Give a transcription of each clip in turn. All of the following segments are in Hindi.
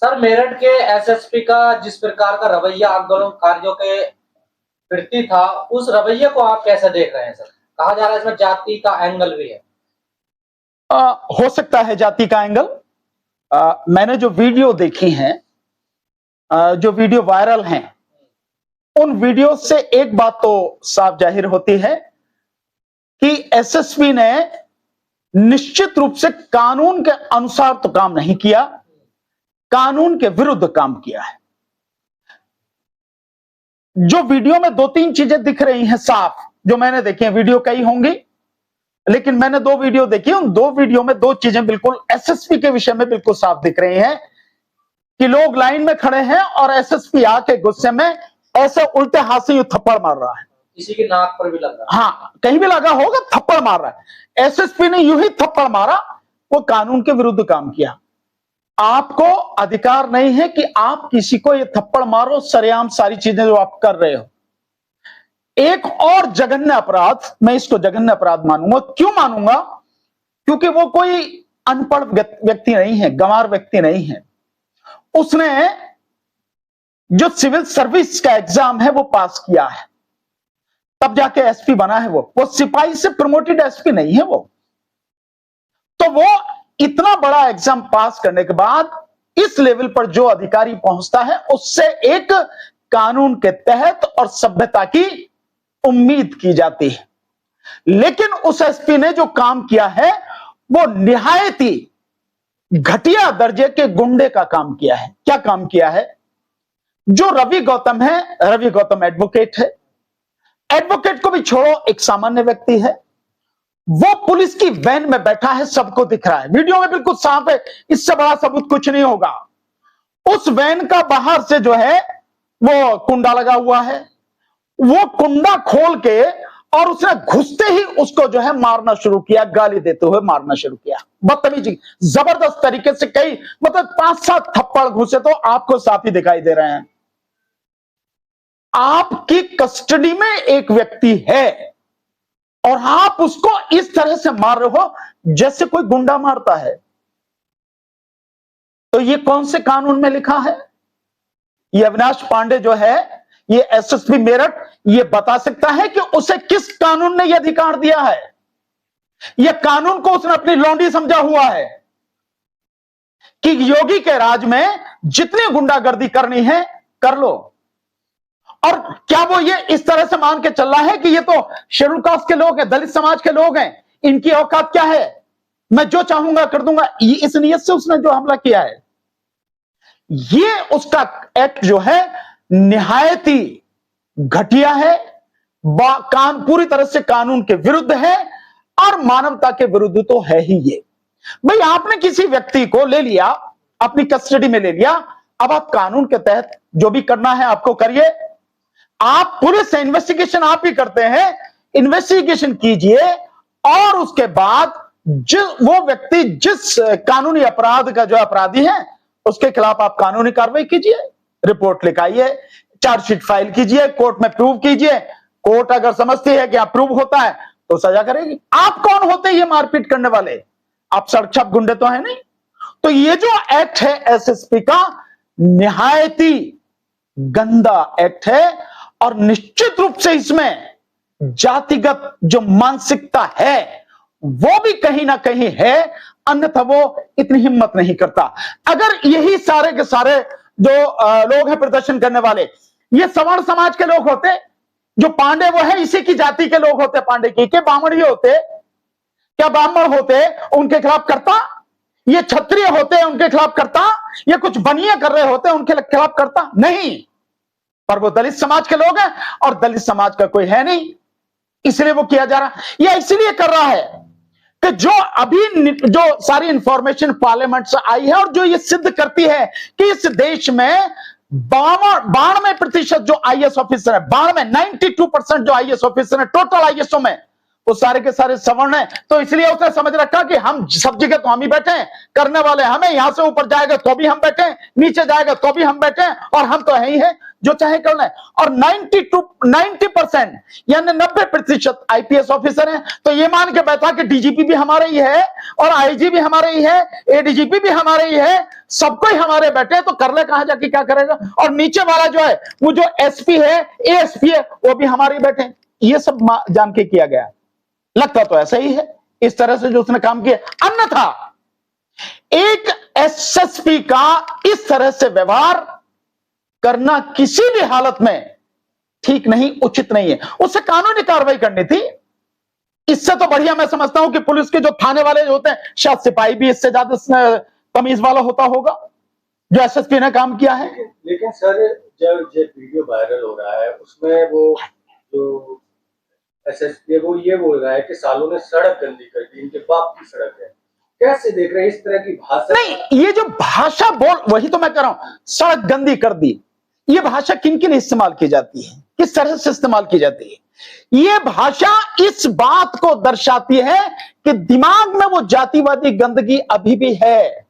सर, मेरठ के एसएसपी का जिस प्रकार का रवैया आंदोलनकारियों के प्रति था, उस रवैये को आप कैसे देख रहे हैं सर? कहा जा रहा है इसमें जाति का एंगल भी है। हो सकता है जाति का एंगल। मैंने जो वीडियो देखी हैं, जो वीडियो वायरल हैं, उन वीडियो से एक बात तो साफ जाहिर होती है कि एसएसपी ने निश्चित रूप से कानून के अनुसार तो काम नहीं किया, कानून के विरुद्ध काम किया है। जो वीडियो में दो तीन चीजें दिख रही हैं साफ, जो मैंने देखी है, वीडियो कई होंगी लेकिन मैंने दो वीडियो देखी, उन दो वीडियो में दो चीजें बिल्कुल एसएसपी के विषय में बिल्कुल साफ दिख रही हैं कि लोग लाइन में खड़े हैं और एसएसपी आके गुस्से में ऐसे उल्टे हाथ से यूं थप्पड़ मार रहा है। किसी की नाक पर भी लग रहा है। हाँ, कहीं भी लगा होगा, थप्पड़ मार रहा है। एसएसपी ने यूं ही थप्पड़ मारा, वो कानून के विरुद्ध काम किया। आपको अधिकार नहीं है कि आप किसी को ये थप्पड़ मारो, सरेआम सारी चीजें जो आप कर रहे हो। एक और जघन्य अपराध, मैं इसको जघन्य अपराध मानूंगा। क्यों मानूंगा? क्योंकि वो कोई अनपढ़ व्यक्ति नहीं है, गंवार व्यक्ति नहीं है। उसने जो सिविल सर्विस का एग्जाम है वो पास किया है, तब जाके एसपी बना है। वो सिपाही से प्रमोटेड एसपी नहीं है। वो तो वो इतना बड़ा एग्जाम पास करने के बाद इस लेवल पर जो अधिकारी पहुंचता है, उससे एक कानून के तहत और सभ्यता की उम्मीद की जाती है। लेकिन उस एसपी ने जो काम किया है वो निहायत ही घटिया दर्जे के गुंडे का काम किया है। क्या काम किया है? जो रवि गौतम है, रवि गौतम एडवोकेट है, एडवोकेट को भी छोड़ो, एक सामान्य व्यक्ति है। वो पुलिस की वैन में बैठा है, सबको दिख रहा है, वीडियो में बिल्कुल साफ है, इससे बड़ा सबूत कुछ नहीं होगा। उस वैन का बाहर से जो है वो कुंडा लगा हुआ है, वो कुंडा खोल के और उसने घुसते ही उसको जो है मारना शुरू किया, गाली देते हुए मारना शुरू किया, बदतमीजी, जबरदस्त तरीके से। कई मतलब 5-7 थप्पड़ घुसे तो आपको साफ ही दिखाई दे रहे हैं। आपकी कस्टडी में एक व्यक्ति है और आप उसको इस तरह से मार रहे हो जैसे कोई गुंडा मारता है। तो ये कौन से कानून में लिखा है? ये अविनाश पांडे जो है, ये एसएसपी मेरठ, ये बता सकता है कि उसे किस कानून ने यह अधिकार दिया है? यह कानून को उसने अपनी लौंडी समझा हुआ है कि योगी के राज में जितनी गुंडागर्दी करनी है कर लो। और क्या वो ये इस तरह से मान के चल रहा है कि ये तो शेड्यूल कास्ट के लोग हैं, दलित समाज के लोग हैं, इनकी औकात क्या है, मैं जो चाहूंगा कर दूंगा? इस नियत से उसने जो हमला किया है, ये उसका एक्ट जो है निहायत ही घटिया है, पूरी तरह से कानून के विरुद्ध है और मानवता के विरुद्ध तो है ही ये। भाई, आपने किसी व्यक्ति को ले लिया, अपनी कस्टडी में ले लिया, अब आप कानून के तहत जो भी करना है आपको करिए। आप पुलिस से इन्वेस्टिगेशन आप ही करते हैं, इन्वेस्टिगेशन कीजिए और उसके बाद वो व्यक्ति जिस कानूनी अपराध का जो अपराधी है उसके खिलाफ आप कानूनी कार्रवाई कीजिए, रिपोर्ट लिखाइए, चार्जशीट फाइल कीजिए, कोर्ट में प्रूव कीजिए। कोर्ट अगर समझती है कि आप प्रूव होता है तो सजा करेगी। आप कौन होते हैं ये मारपीट करने वाले? आप सड़क छाप गुंडे तो है नहीं। तो ये जो एक्ट है एसएसपी का, निहायत ही गंदा एक्ट है और निश्चित रूप से इसमें जातिगत जो मानसिकता है वो भी कहीं ना कहीं है, अन्यथा वो इतनी हिम्मत नहीं करता। अगर यही सारे के सारे जो लोग हैं प्रदर्शन करने वाले, ये सवर्ण समाज के लोग होते, जो पांडे वो है इसी की जाति के लोग होते, पांडे की के ब्राह्मण ही होते, क्या ब्राह्मण होते उनके खिलाफ करता? ये क्षत्रिय होते उनके खिलाफ करता? ये कुछ बनिया कर रहे होते उनके खिलाफ करता? नहीं, पर वो दलित समाज के लोग हैं और दलित समाज का कोई है नहीं, इसलिए वो किया जा रहा है। या इसलिए कर रहा है कि जो अभी जो सारी इंफॉर्मेशन पार्लियामेंट से आई है और जो ये सिद्ध करती है कि इस देश में 92% जो आईएएस ऑफिसर है, 92 92% जो आईएएस ऑफिसर है टोटल आईएएसओ में, वो सारे के सारे सवर्ण हैं, तो इसलिए उसने समझ रखा कि हम सब जगह तो हम ही बैठे हैं, करने वाले हमें, यहां से ऊपर जाएगा तो भी हम बैठे हैं, नीचे जाएगा तो भी हम बैठे हैं, और हम तो है ही है, जो चाहे करना है। और 90% यानी 90% आईपीएस ऑफिसर हैं, तो ये मान के बैठा कि डीजीपी भी हमारे ही है, और आईजी भी हमारे ही है, एडीजीपी भी हमारे ही है, सबको ही हमारे बैठे हैं, तो कर ले कहां जाके क्या करेगा। और नीचे वाला जो है, वो जो एसपी है, एएसपी है, वो भी हमारे ही बैठे हैं। ये सब जान के किया गया, लगता तो ऐसा ही है, इस तरह से जो उसने काम किया। अन्यथा एक एसएसपी का इस तरह से व्यवहार करना किसी भी हालत में ठीक नहीं, उचित नहीं है, उसे कानूनी कार्रवाई करनी थी। इससे तो बढ़िया मैं समझता हूं कि पुलिस के जो थाने वाले जो होते हैं, शायद सिपाही भी इससे ज्यादा तमीज वाला होता होगा, जो एसएसपी ने काम किया है। लेकिन सर, जब ये वीडियो वायरल हो रहा है, उसमें वो जो एसएसपी वो ये बोल रहा है कि सालों ने सड़क गंदी कर दी, इनके बाप की सड़क है। कैसे देख रहे हैं इस तरह की भाषा? नहीं, ये जो भाषा वही तो मैं कह रहा हूं, सड़क गंदी कर दी, ये भाषा किन के लिए इस्तेमाल की जाती है, किस तरह से इस्तेमाल की जाती है? ये भाषा इस बात को दर्शाती है कि दिमाग में वो जातिवादी गंदगी अभी भी है।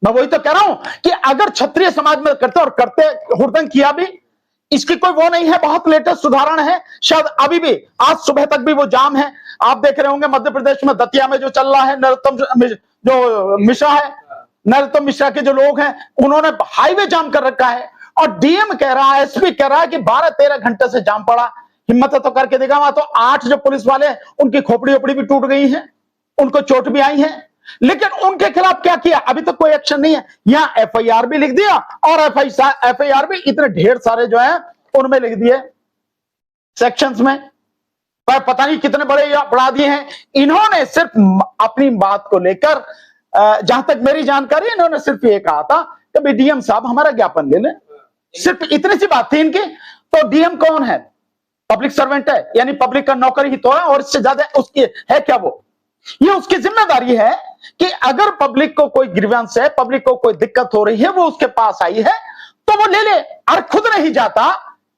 मैं वही तो कह रहा हूं कि अगर क्षत्रिय समाज में करते, और करते हुड़दंग किया भी, इसकी कोई वो नहीं है, बहुत लेटेस्ट उदाहरण है, शायद अभी भी आज सुबह तक भी वो जाम है। आप देख रहे होंगे मध्य प्रदेश में दतिया में जो चल रहा है, नरोत्तम जो मिश्रा है, नरोत्तम मिश्रा के जो लोग हैं, उन्होंने हाईवे जाम कर रखा है, और डीएम कह रहा है, एसपी कह रहा है कि 12-13 घंटे से जाम पड़ा। हिम्मत है तो करके देखा, वहां तो 8 जो पुलिस वाले हैं, उनकी खोपड़ी ओपड़ी भी टूट गई है, उनको चोट भी आई है, लेकिन उनके खिलाफ क्या किया? अभी तक कोई एक्शन नहीं है। यहां एफआईआर भी लिख दिया, और एफआईआर भी इतने ढेर सारे जो है उनमें लिख दिए, सेक्शंस में, पर पता नहीं कितने बड़े बढ़ा दिए हैं। इन्होंने सिर्फ अपनी बात को लेकर, जहां तक मेरी जानकारी, इन्होंने सिर्फ ये कहा था कि डीएम साहब हमारा ज्ञापन ले लें, सिर्फ इतनी सी बात थी इनकी। तो डीएम कौन है? पब्लिक सर्वेंट है, यानी पब्लिक का नौकर ही तो है, और इससे ज्यादा उसकी है क्या? वो ये उसकी जिम्मेदारी है कि अगर पब्लिक को कोई ग्रीवेंस है, पब्लिक को कोई दिक्कत हो रही है, वो उसके पास आई है तो वो ले ले। और खुद नहीं जाता,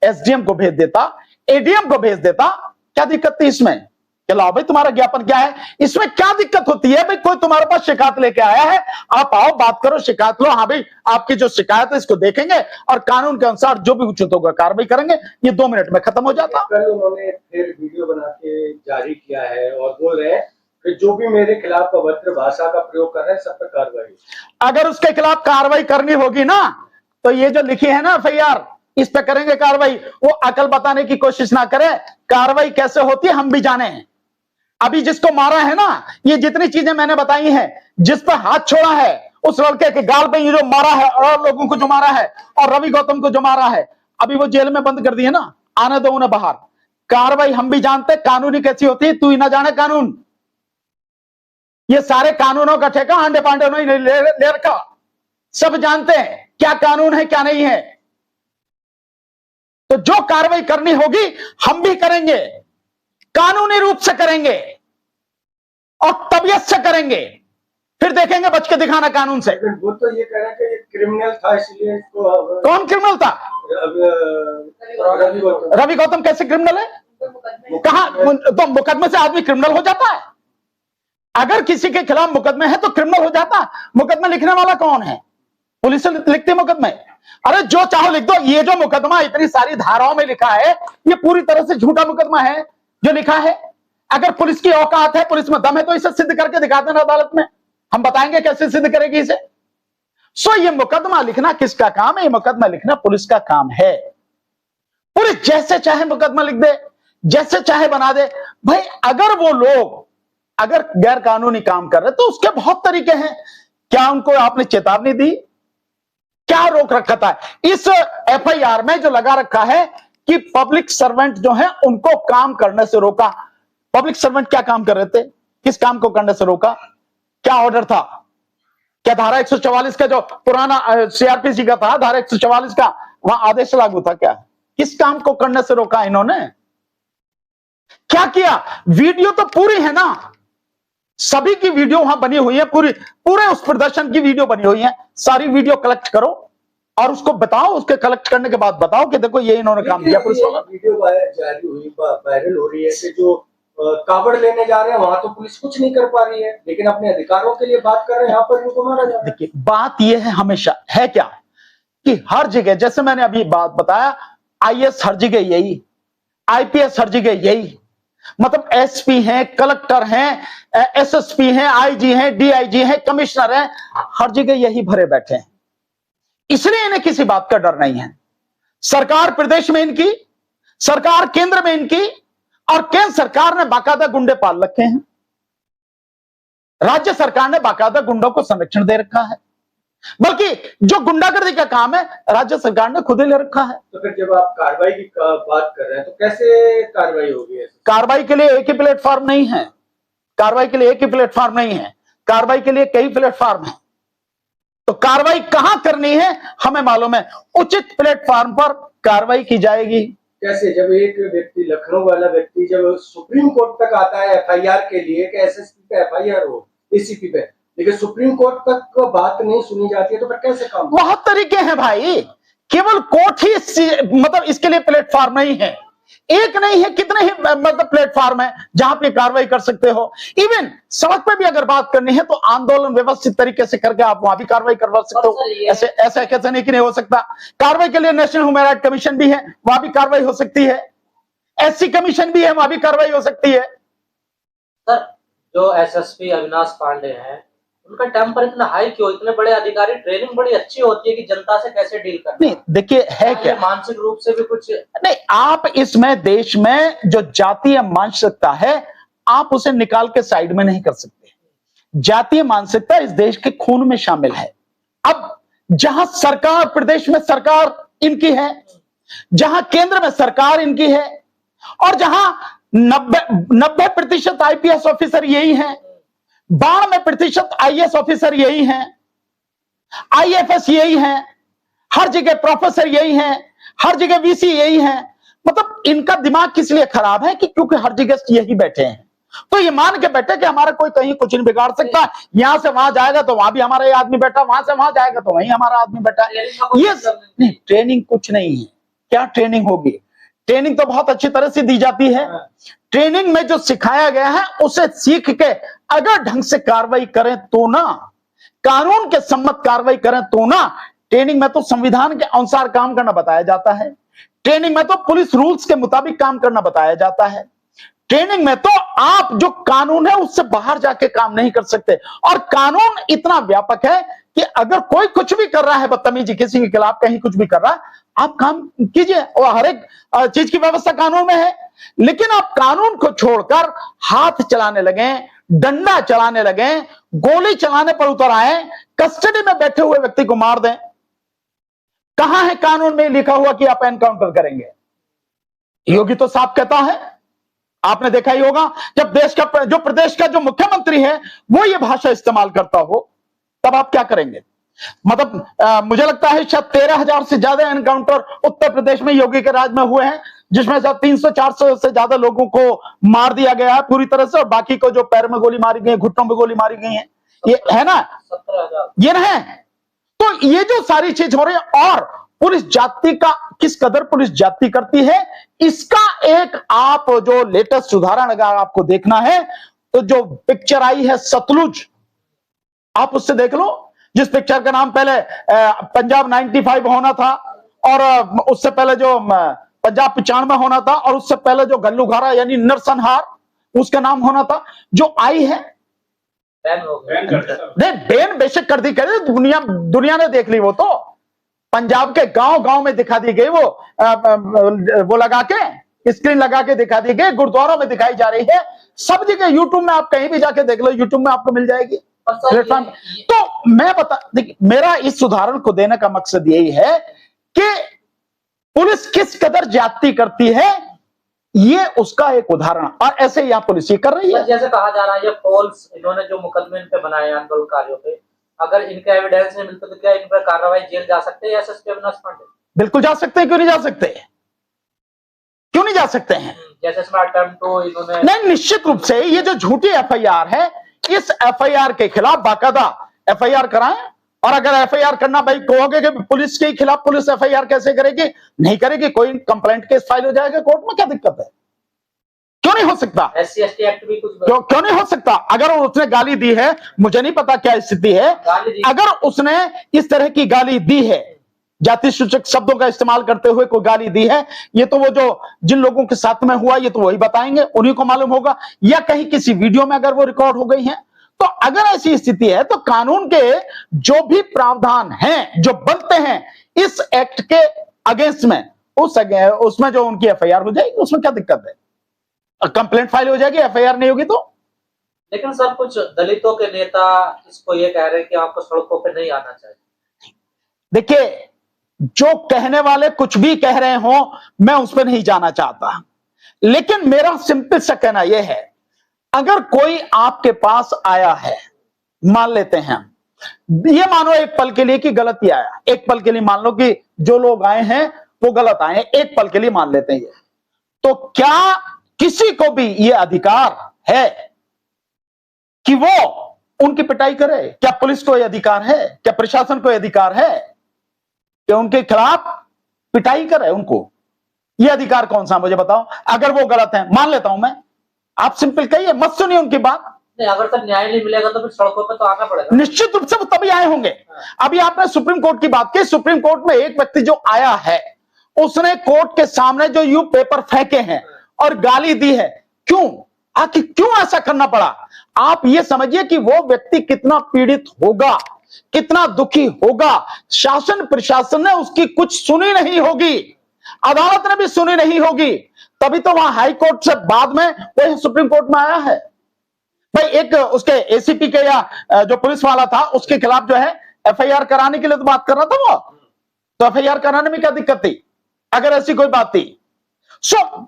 एसडीएम को भेज देता, एडीएम को भेज देता, क्या दिक्कत थी इसमें? लाओ भाई तुम्हारा ज्ञापन क्या है, इसमें क्या दिक्कत होती है? भाई कोई तुम्हारे पास शिकायत लेके आया है, आप आओ, बात करो, शिकायत लो, हाँ भाई आपकी जो शिकायत है इसको देखेंगे और कानून के अनुसार जो भी उचित होगा कार्रवाई करेंगे। ये 2 मिनट में खत्म हो जाता। कल उन्होंने फिर वीडियो बना के जारी किया है और बोल रहे हैं कि जो भी मेरे खिलाफ अभद्र भाषा का प्रयोग कर रहे हैं सब पर कार्रवाई। अगर उसके खिलाफ कार्रवाई करनी होगी ना, तो ये जो लिखी है ना एफआईआर, इस पे करेंगे कार्रवाई। वो अकल बताने की कोशिश ना करे, कार्रवाई कैसे होती है हम भी जाने हैं। अभी जिसको मारा है ना, ये जितनी चीजें मैंने बताई हैं, जिस पर हाथ छोड़ा है, उस लड़के के गाल पे ये जो मारा है, और लोगों को जो मारा है, और रवि गौतम को जो मारा है, अभी वो जेल में बंद कर दिए ना, आने दो उन्हें बाहर। कार्रवाई हम भी जानते कानूनी कैसी होती है, तू ही ना जाने कानून। ये सारे कानूनों का ठेका आंडे पांडे उन्होंने ले रखा, सब जानते हैं क्या कानून है क्या नहीं है। तो जो कार्रवाई करनी होगी हम भी करेंगे, कानूनी रूप से करेंगे और तबीयत से करेंगे, फिर देखेंगे बच के दिखाना कानून से। वो तो ये कह रहे हैं कि ये क्रिमिनल था, इसलिए इसको। कौन क्रिमिनल था? रवि गौतम कैसे क्रिमिनल है? कहां? तो मुकदमे से आदमी क्रिमिनल हो जाता है? अगर किसी के खिलाफ मुकदमे है तो क्रिमिनल हो जाता। मुकदमा लिखने वाला कौन है? पुलिस लिखती मुकदमे। अरे जो चाहो लिख दो। ये जो मुकदमा इतनी सारी धाराओं में लिखा है, ये पूरी तरह से झूठा मुकदमा है जो लिखा है। अगर पुलिस की औकात है, पुलिस में दम है, तो इसे सिद्ध करके दिखा देना अदालत में, हम बताएंगे कैसे सिद्ध करेगी इसे। सो ये मुकदमा लिखना किसका काम है? ये मुकदमा लिखना पुलिस का काम है। पुलिस जैसे चाहे मुकदमा लिख दे, जैसे चाहे बना दे। भाई अगर वो लोग अगर गैर कानूनी काम कर रहे तो उसके बहुत तरीके हैं। क्या उनको आपने चेतावनी दी? क्या रोक रखा था? इस एफआईआर में जो लगा रखा है कि पब्लिक सर्वेंट जो है उनको काम करने से रोका। पब्लिक सर्वेंट क्या काम कर रहे थे? किस काम को करने से रोका? क्या ऑर्डर था? क्या धारा 144 का जो पुराना सीआरपीसी का था, धारा 144 का वहां आदेश लागू था क्या? किस काम को करने से रोका इन्होंने? क्या किया? वीडियो तो पूरी है ना, सभी की वीडियो वहां बनी हुई है, पूरे उस प्रदर्शन की वीडियो बनी हुई है। सारी वीडियो कलेक्ट करो और उसको बताओ, उसके कलेक्ट करने के बाद बताओ कि देखो ये इन्होंने काम किया। पुलिस वाला वीडियो जारी हुई, वायरल हो रही है कि जो कावड़ लेने जा रहे हैं वहां तो पुलिस कुछ नहीं कर पा रही है, लेकिन अपने अधिकारों के लिए बात कर रहे हैं यहाँ पर उनको मारा जा रहा है। देखिए बात यह है हमेशा है क्या कि हर जगह, जैसे मैंने अभी बात बताया, आईएएस हर जगह यही, आईपीएस हर जगह यही, मतलब एसपी हैं, कलेक्टर हैं, एसएसपी हैं, आईजी हैं, डीआईजी हैं, कमिश्नर हैं, हर जगह यही भरे बैठे हैं। इसलिए इन्हें किसी बात का डर नहीं है। सरकार प्रदेश में इनकी, सरकार केंद्र में इनकी, और केंद्र सरकार ने बाकायदा गुंडे पाल रखे हैं, राज्य सरकार ने बाकायदा गुंडों को संरक्षण दे रखा है, बल्कि जो गुंडागर्दी का काम है राज्य सरकार ने खुद ही ले रखा है। तो फिर जब आप कार्रवाई की बात कर रहे हैं तो कैसे कार्रवाई होगी? कार्रवाई के लिए एक ही प्लेटफॉर्म नहीं है, कार्रवाई के लिए एक ही प्लेटफॉर्म नहीं है, कार्रवाई के लिए कई प्लेटफॉर्म है। तो कार्रवाई कहां करनी है हमें मालूम है, उचित प्लेटफॉर्म पर कार्रवाई की जाएगी। कैसे? जब एक व्यक्ति, लखनऊ वाला व्यक्ति जब सुप्रीम कोर्ट तक आता है एफआईआर के लिए कि एसएसपी पे एफआईआर हो, एसीपी पे, लेकिन सुप्रीम कोर्ट तक बात नहीं सुनी जाती है, तो फिर कैसे काम? बहुत तरीके हैं भाई, केवल कोर्ट ही मतलब इसके लिए प्लेटफॉर्म नहीं है, एक नहीं है, कितने ही मतलब प्लेटफॉर्म है जहां पे कार्रवाई कर सकते हो। इवन सड़क पे भी अगर बात करनी है तो आंदोलन व्यवस्थित तरीके से करके आप वहां भी कार्रवाई करवा सकते हो। ऐसे ऐसा कैसे नहीं कि नहीं हो सकता। कार्रवाई के लिए नेशनल ह्यूमन राइट कमीशन भी है, वहां भी कार्रवाई हो सकती है, एससी कमीशन भी है, वहां भी कार्रवाई हो सकती है। सर जो एसएसपी अविनाश पांडे हैं उनका टेम्पर इतना हाई क्यों? इतने बड़े अधिकारी, ट्रेनिंग बड़ी अच्छी होती है कि जनता से कैसे डील करना। नहीं देखिए है क्या, मानसिक रूप से भी कुछ नहीं, आप इसमें देश में जो जातीय मानसिकता है आप उसे निकाल के साइड में नहीं कर सकते। जातीय मानसिकता इस देश के खून में शामिल है। अब जहां सरकार, प्रदेश में सरकार इनकी है, जहां केंद्र में सरकार इनकी है, और जहां 90% आईपीएस ऑफिसर यही हैं, 92% आईएएस ऑफिसर यही हैं, आईएफएस यही हैं, हर जगह प्रोफेसर यही हैं, हर जगह वीसी यही हैं। मतलब इनका दिमाग किस लिए खराब है कि क्योंकि हर जगह यही बैठे हैं, तो ये मान के बैठे कि हमारा कोई कहीं कुछ नहीं बिगाड़ सकता, यहां से वहां जाएगा तो वहां भी हमारा ये आदमी बैठा, वहां से वहां जाएगा तो वहीं हमारा आदमी बैठा। ये नहीं, ट्रेनिंग कुछ नहीं है। क्या ट्रेनिंग होगी? ट्रेनिंग तो बहुत अच्छी तरह से दी जाती है। ट्रेनिंग में जो सिखाया गया है उसे सीख के अगर ढंग से कार्रवाई करें तो ना, कानून के सम्मत कार्रवाई करें तो ना। ट्रेनिंग में तो संविधान के अनुसार काम करना बताया जाता है, ट्रेनिंग में तो पुलिस रूल्स के मुताबिक काम करना बताया जाता है, ट्रेनिंग में तो आप जो कानून है उससे बाहर जाके काम नहीं कर सकते। और कानून इतना व्यापक है कि अगर कोई कुछ भी कर रहा है, बदतमीजी किसी के खिलाफ कहीं कुछ भी कर रहा है, आप काम कीजिए, और हर एक चीज की व्यवस्था कानून में है। लेकिन आप कानून को छोड़कर हाथ चलाने लगे, डंडा चलाने लगे, गोली चलाने पर उतर आए, कस्टडी में बैठे हुए व्यक्ति को मार दें, कहां है कानून में लिखा हुआ कि आप एनकाउंटर करेंगे? योगी तो साफ कहता है, आपने देखा ही होगा, जब देश का जो प्रदेश का जो मुख्यमंत्री है वो ये भाषा इस्तेमाल करता हो तब आप क्या करेंगे? मतलब मुझे लगता है शायद 13,000 से ज्यादा एनकाउंटर उत्तर प्रदेश में योगी के राज में हुए हैं, जिसमें से 300-400 से ज्यादा लोगों को मार दिया गया है पूरी तरह से, और बाकी को जो पैर में गोली मारी गई, घुटनों में गोली मारी गई है, ये है ना, 17,000 ये ना है। तो ये जो सारी चीज हो रही है, और पुलिस जाति का किस कदर पुलिस जाति करती है, इसका एक आप जो लेटेस्ट उदाहरण अगर आपको देखना है तो जो पिक्चर आई है सतलुज, आप उससे देख लो, जिस पिक्चर का नाम पहले पंजाब 95 होना था, और उससे पहले जो पंजाब 95 होना था, और उससे पहले जो गल्लूघारा यानी नरसंहार उसका नाम होना था, जो आई है बैन बेशक कर दी, करे दुनिया ने देख ली। वो तो पंजाब के गांव में दिखा दी गई, वो लगा के स्क्रीन लगा के दिखा दी गई, गुरुद्वारों में दिखाई जा रही है, सब जगह यूट्यूब में आप कहीं भी जाके देख लो, यूट्यूब में आपको मिल जाएगी प्लेटफॉर्म। तो मैं देखिए, मेरा इस उदाहरण को देने का मकसद यही है कि पुलिस किस कदर जाति करती है, ये उसका एक उदाहरण, और ऐसे यहां पुलिस ये कर रही है। जैसे कहा जा रहा है ये फॉल्स, इन्होंने जो मुकदमे इन पे बनाए आंदोलनकारियों पे, अगर इनका एविडेंस नहीं मिलता तो क्या इन पर कार्रवाई, जेल जा सकते हैं एसएसपी अविनाश पांडे? बिल्कुल जा सकते हैं, क्यों नहीं जा सकते, क्यों नहीं जा सकते हैं? जैसे इसमें अटेम्प्ट तो इन्होंने नहीं, निश्चित रूप से ये जो झूठी एफआईआर है, इस एफआईआर के खिलाफ बाकायदा एफआईआर कराएं। और अगर एफआईआर करना भाई कहोगे कि पुलिस के खिलाफ पुलिस एफआईआर कैसे करेगी? नहीं करेगी, कोई कंप्लेंट केस फाइल हो जाएगा कोर्ट में, क्या दिक्कत है? क्यों नहीं हो सकता? SC/ST एक्ट भी कुछ क्यों नहीं हो सकता? अगर उसने गाली दी है, मुझे नहीं पता क्या स्थिति है, अगर उसने इस तरह की गाली दी है, जाति सूचक शब्दों का इस्तेमाल करते हुए कोई गाली दी है, ये तो वो जो जिन लोगों के साथ में हुआ ये तो वही बताएंगे, उन्हीं को मालूम होगा, या कहीं किसी वीडियो में अगर वो रिकॉर्ड हो गई है। तो अगर ऐसी स्थिति है तो कानून के जो भी प्रावधान हैं जो बनते हैं इस एक्ट के अगेंस्ट में, उसमें जो उनकी FIR हो जाएगी, उसमें क्या दिक्कत है? कंप्लेंट फाइल हो जाएगी, FIR नहीं होगी तो। लेकिन सर कुछ दलितों के नेता इसको ये कह रहे हैं कि आपको सड़कों पे नहीं आना चाहिए। देखिए, जो कहने वाले कुछ भी कह रहे हो, मैं उस पर नहीं जाना चाहता, लेकिन मेरा सिंपल सा कहना यह है, अगर कोई आपके पास आया है, मान लेते हैं ये मानो एक पल के लिए कि गलती आया, एक पल के लिए मान लो कि जो लोग आए हैं वो गलत आए हैं, एक पल के लिए मान लेते हैं ये, तो क्या किसी को भी ये अधिकार है कि वो उनकी पिटाई करे? क्या पुलिस को ये अधिकार है? क्या प्रशासन को ये अधिकार है कि उनके खिलाफ पिटाई करे? उनको ये अधिकार कौन सा, मुझे बताओ। अगर वो गलत है, मान लेता हूं मैं, आप सिंपल कहिए, मत सुनिए उनकी बात। नहीं, अगर तक न्याय नहीं मिलेगा तो फिर सड़कों पे तो आना पड़ेगा। निश्चित रूप से वो तभी आए होंगे। अभी आपने सुप्रीम कोर्ट की बात की, सुप्रीम कोर्ट में एक व्यक्ति जो आया है उसने कोर्ट के सामने जो यू पेपर फेंके हैं और गाली दी है, क्यों? आखिर क्यों ऐसा करना पड़ा? आप ये समझिए कि वो व्यक्ति कितना पीड़ित होगा, कितना दुखी होगा। शासन प्रशासन ने उसकी कुछ सुनी नहीं होगी, अदालत ने भी सुनी नहीं होगी, तभी तो वहां हाई कोर्ट से बाद में वही सुप्रीम कोर्ट में आया है। भाई एक उसके ACP के या जो पुलिस वाला था उसके खिलाफ जो है FIR कराने के लिए तो बात कर रहा था वो, तो FIR कराने में क्या दिक्कत थी अगर ऐसी कोई बात थी?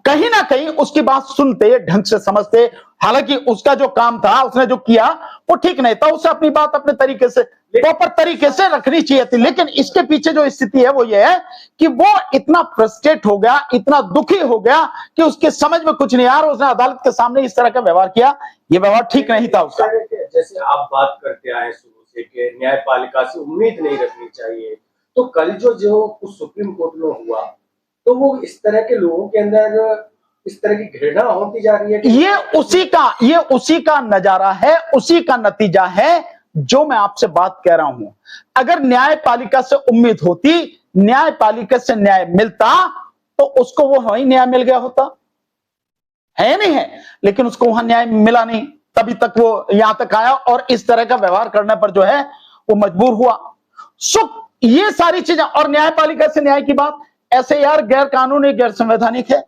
कहीं ना कहीं उसकी बात सुनते, ढंग से समझते, हालांकि उसका जो काम था, उसने जो किया वो ठीक नहीं था, उसे अपनी बात अपने तरीके से, प्रॉपर तरीके से रखनी चाहिए थी। लेकिन इसके पीछे जो स्थिति है वो ये है कि वो इतना फ्रस्ट्रेट हो गया, इतना दुखी हो गया कि उसके समझ में कुछ नहीं आ रहा, उसने अदालत के सामने इस तरह का व्यवहार किया, ये व्यवहार ठीक नहीं था उसका। जैसे आप बात करते आए शुरू से कि न्यायपालिका से उम्मीद नहीं रखनी चाहिए, तो कल जो कुछ सुप्रीम कोर्ट में हुआ, तो वो इस तरह के लोगों के अंदर इस तरह की घृणा होती जा रही है कि ये उसी का नजारा है, उसी का नतीजा है जो मैं आपसे बात कह रहा हूं। अगर न्यायपालिका से उम्मीद होती, न्यायपालिका से न्याय मिलता, तो उसको वो वही न्याय मिल गया होता है, नहीं है? लेकिन उसको वहां न्याय मिला नहीं, तभी तक वो यहां तक आया और इस तरह का व्यवहार करने पर जो है वो मजबूर हुआ। ये सारी चीजें, और न्यायपालिका से न्याय की बात, ऐसे यार गैर कानूनी, गैर संवैधानिक है।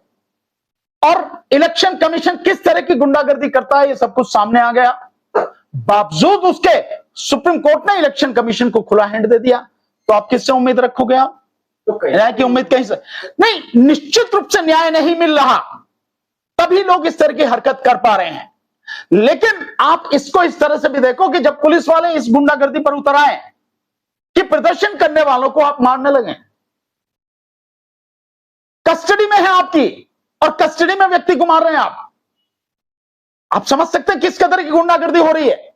और इलेक्शन कमीशन किस तरह की गुंडागर्दी करता है ये सब कुछ सामने आ गया, बावजूद उसके सुप्रीम कोर्ट ने इलेक्शन कमीशन को खुला हैंड दे दिया। तो आप किससे उम्मीद रखोगे? आप तो न्याय की उम्मीद कहीं से नहीं, निश्चित रूप से न्याय नहीं मिल रहा, तभी लोग इस तरह की हरकत कर पा रहे हैं। लेकिन आप इसको इस तरह से भी देखो कि जब पुलिस वाले इस गुंडागर्दी पर उतर आए कि प्रदर्शन करने वालों को आप मारने लगे, कस्टडी में है आपकी और कस्टडी में व्यक्ति को मार रहे हैं आप समझ सकते हैं किस कदर की गुंडागर्दी हो रही है।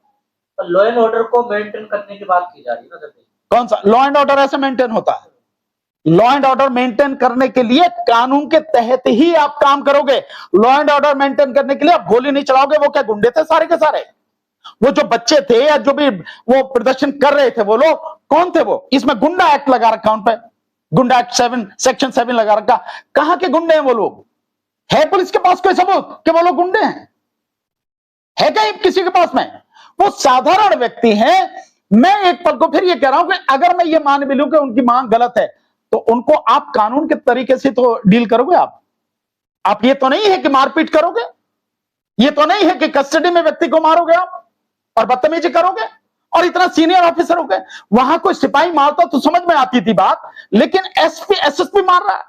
लॉ एंड ऑर्डर को मेंटेन करने की बात की जा रही है ना सर। कौन सा लॉ एंड ऑर्डर ऐसे मेंटेन होता है? लॉ एंड ऑर्डर मेंटेन करने के लिए कानून के तहत ही आप काम करोगे। लॉ एंड ऑर्डर मेंटेन करने के लिए आप गोली नहीं चलाओगे। वो क्या गुंडे थे सारे के सारे? वो जो बच्चे थे या जो भी वो प्रदर्शन कर रहे थे वो लोग कौन थे? वो इसमें गुंडा एक्ट लगा रखा उन पे, गुंडा एक्ट 7 सेक्शन 7 लगा रखा। कहां के गुंडे हैं वो लोग? है पुलिस के पास कोई सबूत कि वो लोग गुंडे हैं? है कहीं किसी के पास में? वो साधारण व्यक्ति हैं। मैं एक पल को फिर ये कह रहा हूं कि अगर मैं ये मान भी लूं कि उनकी मांग गलत है तो उनको आप कानून के तरीके से तो डील करोगे। आप ये तो नहीं है कि मारपीट करोगे, ये तो नहीं है कि कस्टडी में व्यक्ति को मारोगे आप और बदतमीजी करोगे। और इतना सीनियर ऑफिसर हो गए, वहां कोई सिपाही मारता तो समझ में आती थी बात, लेकिन एसपी एसएसपी मार रहा है।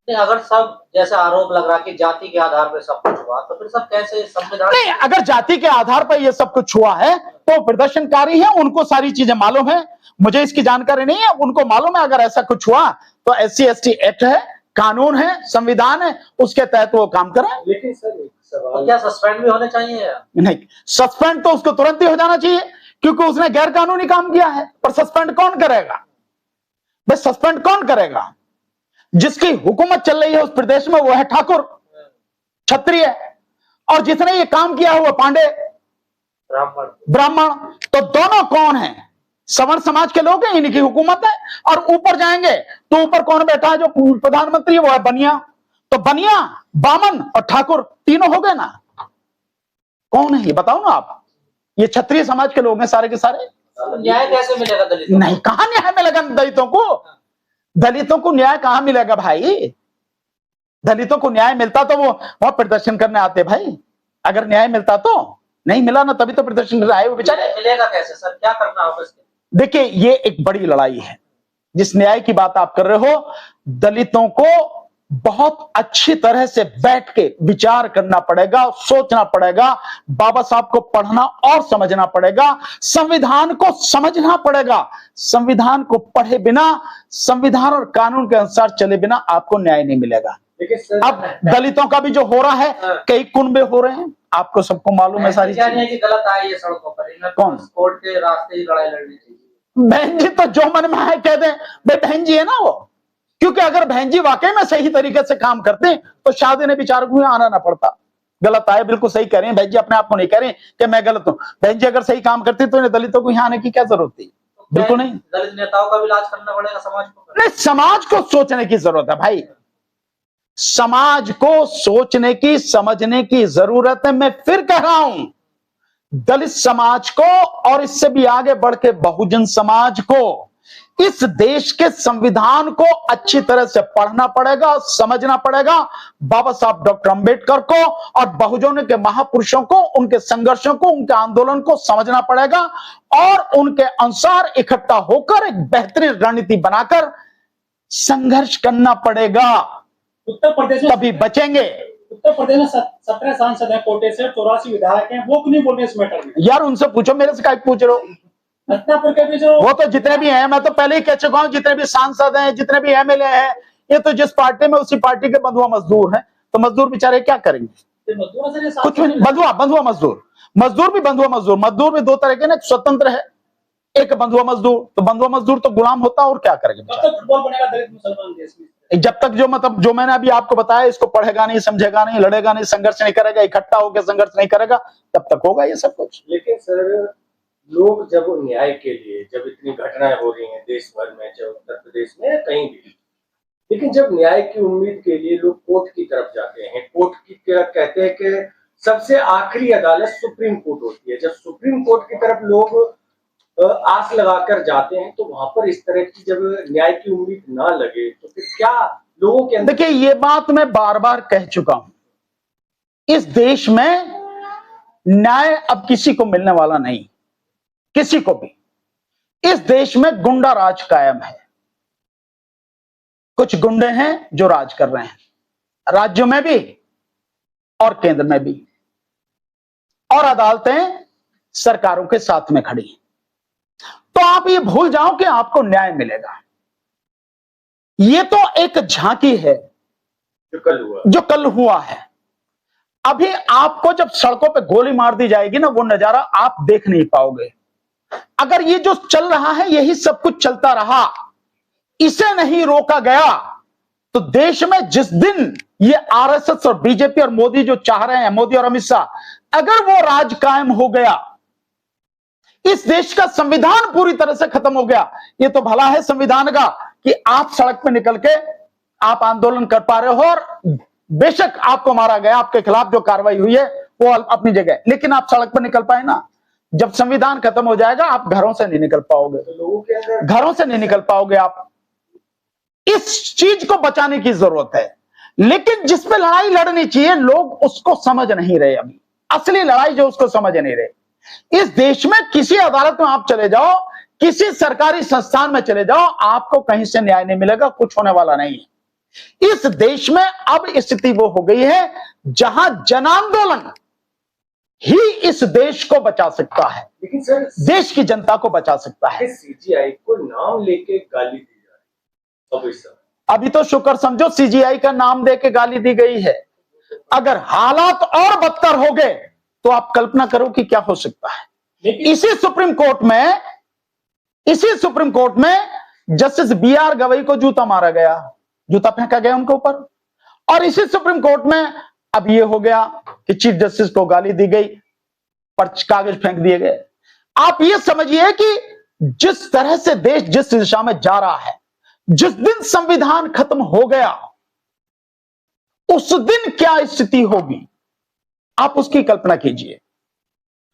नहीं, अगर सब जैसा आरोप लग रहा कि जाति के आधार पर सब कुछ हुआ तो फिर सब कैसे संविधान? नहीं, अगर जाति के आधार पर यह सब कुछ हुआ है तो प्रदर्शनकारी है, उनको सारी चीजें मालूम है। मुझे इसकी जानकारी नहीं है, उनको मालूम है अगर ऐसा कुछ हुआ तो SC/ST एक्ट है, कानून है, संविधान है, उसके तहत वो काम करें। लेकिन सर एक सवाल, तो क्या सस्पेंड भी होने चाहिए? नहीं, सस्पेंड तो उसको तुरंत ही हो जाना चाहिए क्योंकि उसने गैर कानूनी काम किया है। पर सस्पेंड कौन करेगा? बस सस्पेंड कौन करेगा? जिसकी हुकूमत चल रही है उस प्रदेश में वो है ठाकुर, क्षत्रिय, और जिसने ये काम किया हुआ पांडे ब्राह्मण, तो दोनों कौन है? सवर्ण समाज के लोग हैं, इनकी हुकूमत है। और ऊपर जाएंगे तो ऊपर कौन बैठा है? जो प्रधानमंत्री है वो है बनिया। तो बनिया, बामन और ठाकुर तीनों हो गए ना। कौन है ये बताओ ना आप? ये क्षत्रिय समाज के लोग हैं सारे के सारे। न्याय कैसे मिलेगा दलितों नहीं, कहां न्याय मिलेगा दलितों को? दलितों को न्याय कहां मिलेगा भाई? दलितों को न्याय मिलता तो वो प्रदर्शन करने आते भाई। अगर न्याय मिलता तो, नहीं मिला ना, तभी तो प्रदर्शन करने आए वो बेचारे। मिलेगा कैसे सर? क्या करना होगा इसके? देखिए, ये एक बड़ी लड़ाई है। जिस न्याय की बात आप कर रहे हो, दलितों को बहुत अच्छी तरह से बैठ के विचार करना पड़ेगा, सोचना पड़ेगा। बाबा साहब को पढ़ना और समझना पड़ेगा, संविधान को समझना पड़ेगा। संविधान को पढ़े बिना, संविधान और कानून के अनुसार चले बिना आपको न्याय नहीं मिलेगा। अब दलितों का भी जो हो रहा है, कई कुनबे हो रहे हैं, आपको सबको मालूम है सारी चीजें। कि गलत आई है सड़कों पर, कौन? कोर्ट के रास्ते ही लड़ाई लड़नी चाहिए। बहन जी तो जो मन में है कह दें, भाई बहन जी है ना वो। क्योंकि अगर बहन जी वाकई में सही तरीके से काम करते तो शायद इन्हें विचार को आना ना पड़ता। गलत आए, बिल्कुल सही कह रहे हैं बहन जी, अपने आप को नहीं कह रहे कि मैं गलत हूं। बहन जी अगर सही काम करती तो इन्हें दलितों को यहाँ आने की क्या जरूरत थी? बिल्कुल नहीं। दलित नेताओं का भी इलाज करना पड़ेगा समाज को। नहीं, समाज को सोचने की जरूरत है भाई। समाज को सोचने की, समझने की जरूरत है। मैं फिर कह रहा हूं, दलित समाज को और इससे भी आगे बढ़ के बहुजन समाज को इस देश के संविधान को अच्छी तरह से पढ़ना पड़ेगा, समझना पड़ेगा। बाबा साहब डॉक्टर अंबेडकर को और बहुजनों के महापुरुषों को, उनके संघर्षों को, उनके आंदोलन को समझना पड़ेगा और उनके अनुसार इकट्ठा होकर एक बेहतरीन रणनीति बनाकर संघर्ष करना पड़ेगा। उत्तर प्रदेश में तभी बचेंगे। उत्तर प्रदेश में 17 सांसद हैं कोटे से, 84 विधायक हैं, वो क्यों नहीं बोल रहे इस मैटर में? यार उनसे पूछो, मेरे से क्या पूछ रहे हो? हस्तिनापुर के भी जो वो तो जितने भी हैं, मैं तो पहले ही कह चुका हूं, जितने भी सांसद हैं, जितने भी एमएलए हैं, ये तो जिस पार्टी में उसी पार्टी के बंधुआ मजदूर हैं। तो मजदूर बेचारे क्या करेंगे? मजदूरों से कुछ भी नहीं। बंधुआ मजदूर, मजदूर भी बंधुआ मजदूर। मजदूर भी दो तरह के ना, स्वतंत्र है, एक बंधुआ मजदूर। तो बंधुआ मजदूर तो गुलाम होता और क्या करेंगे? कब तक फुटबॉल बनेगा दलित मुसलमान देश में? जब तक जो मैंने अभी आपको बताया, इसको पढ़ेगा नहीं, समझेगा नहीं, लड़ेगा नहीं, संघर्ष नहीं करेगा, इकट्ठा होकर संघर्ष नहीं करेगा, तब तक होगा ये सब कुछ। लेकिन सर, लोग जब न्याय के लिए, जब इतनी घटनाएं हो रही हैं देश भर में, चाहे उत्तर प्रदेश में या कहीं भी, लेकिन जब न्याय की उम्मीद के लिए लोग कोर्ट की तरफ जाते हैं, कोर्ट की क्या कहते हैं कि सबसे आखिरी अदालत सुप्रीम कोर्ट होती है। जब सुप्रीम कोर्ट की तरफ लोग आस लगाकर जाते हैं, तो वहां पर इस तरह की जब न्याय की उम्मीद ना लगे तो फिर क्या लोगों के अंदर? देखिए, ये बात मैं बार बार कह चुका हूं, इस देश में न्याय अब किसी को मिलने वाला नहीं, किसी को भी। इस देश में गुंडा राज कायम है। कुछ गुंडे हैं जो राज कर रहे हैं, राज्यों में भी और केंद्र में भी, और अदालतें सरकारों के साथ में खड़ी हैं। तो आप ये भूल जाओ कि आपको न्याय मिलेगा। ये तो एक झांकी है जो कल हुआ है। अभी आपको जब सड़कों पे गोली मार दी जाएगी ना, वो नजारा आप देख नहीं पाओगे। अगर ये जो चल रहा है, यही सब कुछ चलता रहा, इसे नहीं रोका गया, तो देश में जिस दिन ये आरएसएस और बीजेपी और मोदी जो चाह रहे हैं, मोदी और अमित शाह, अगर वो राज कायम हो गया, इस देश का संविधान पूरी तरह से खत्म हो गया। ये तो भला है संविधान का कि आप सड़क पे निकल के आप आंदोलन कर पा रहे हो, और बेशक आपको मारा गया, आपके खिलाफ जो कार्रवाई हुई है वो अपनी जगह, लेकिन आप सड़क पर निकल पाए ना। जब संविधान खत्म हो जाएगा, आप घरों से नहीं निकल पाओगे, घरों से नहीं निकल पाओगे आप। इस चीज को बचाने की जरूरत है, लेकिन जिस पे लड़ाई लड़नी चाहिए, लोग उसको समझ नहीं रहे। अभी असली लड़ाई जो, उसको समझ नहीं रहे। इस देश में किसी अदालत में आप चले जाओ, किसी सरकारी संस्थान में चले जाओ, आपको कहीं से न्याय नहीं मिलेगा, कुछ होने वाला नहीं है। इस देश में अब स्थिति वो हो गई है जहां जन आंदोलन ही इस देश को बचा सकता है, लेकिन सर, देश की जनता को बचा सकता है। सीजीआई को नाम लेके गाली दी जा रही है अभी तो शुक्र समझो सीजीआई का नाम देके गाली दी गई है। अगर हालात और बदतर हो गए तो आप कल्पना करो कि क्या हो सकता है। इसी सुप्रीम कोर्ट में जस्टिस बीआर गवई को जूता मारा गया, जूता फेंका गया उनके ऊपर। और इसी सुप्रीम कोर्ट में अब ये हो गया कि चीफ जस्टिस को गाली दी गई, पर्च कागज फेंक दिए गए। आप ये समझिए कि जिस तरह से देश जिस दिशा में जा रहा है, जिस दिन संविधान खत्म हो गया उस दिन क्या स्थिति होगी, आप उसकी कल्पना कीजिए।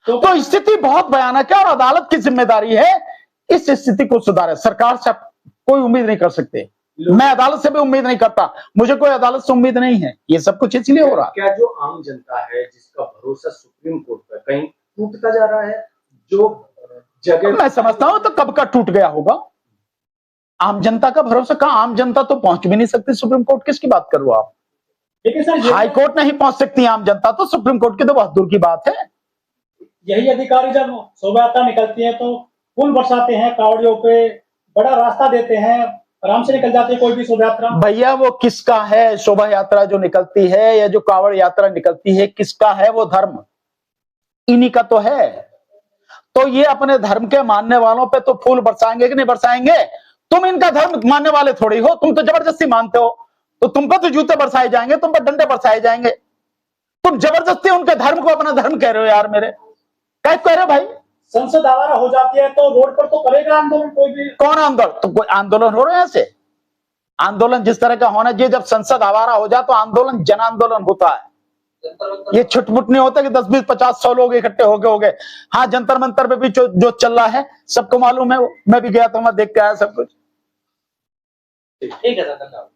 तो स्थिति बहुत भयानक है और अदालत की जिम्मेदारी है इस स्थिति को सुधारे। सरकार से कोई उम्मीद नहीं कर सकते, मैं अदालत से भी उम्मीद नहीं करता, मुझे कोई अदालत से उम्मीद नहीं है। ये सब कुछ इसलिए हो रहा है। क्या जो आम जनता है जिसका भरोसा सुप्रीम कोर्ट पर कहीं टूटता जा रहा है? जो जगह मैं समझता हूं तो कब का टूट गया होगा। आम जनता का भरोसा कहां? आम जनता तो पहुंच भी नहीं सकती सुप्रीम कोर्ट, किसकी बात कर रहे हो आप? लेकिन सर हाई कोर्ट नहीं पहुंच सकती आम जनता, तो सुप्रीम कोर्ट की तो बहुत दूर की बात है। यही अधिकारी जब शोभा यात्रा निकलती है तो फूल बरसाते हैं कावड़ियों पे, बड़ा रास्ता देते हैं, आराम से निकल जाती है कोई भी शोभा यात्रा। भैया वो किसका है? शोभा यात्रा जो निकलती है या जो कावड़ यात्रा निकलती है, किसका है वो धर्म? इन्हीं का तो है। तो ये अपने धर्म के मानने वालों पे तो फूल बरसाएंगे कि नहीं बरसाएंगे? तुम इनका धर्म मानने वाले थोड़ी हो, तुम तो जबरदस्ती मानते हो, तो तुम पर तो जूते बरसाए जाएंगे, तुम पर डंडे बरसाए जाएंगे। तुम जबरदस्ती उनके धर्म को अपना धर्म कह रहे हो यार, मेरे क्या कह रहे हो भाई? संसद आवारा हो जाती है तो रोड पर तो करेगा आंदोलन कोई भी। कौन आंदोलन? तो कोई आंदोलन हो रहे हैं ऐसे? आंदोलन जिस तरह का होना चाहिए, जब संसद आवारा हो जाए तो आंदोलन जन आंदोलन होता है। ये छुटमुट नहीं होता कि 10, 20, 50, 100 लोग इकट्ठे हो गए। हाँ, जंतर मंतर पे भी जो चल रहा है सबको मालूम है, मैं भी गया था, मैं देख के आया सब कुछ। ठीक है सर, धन्यवाद।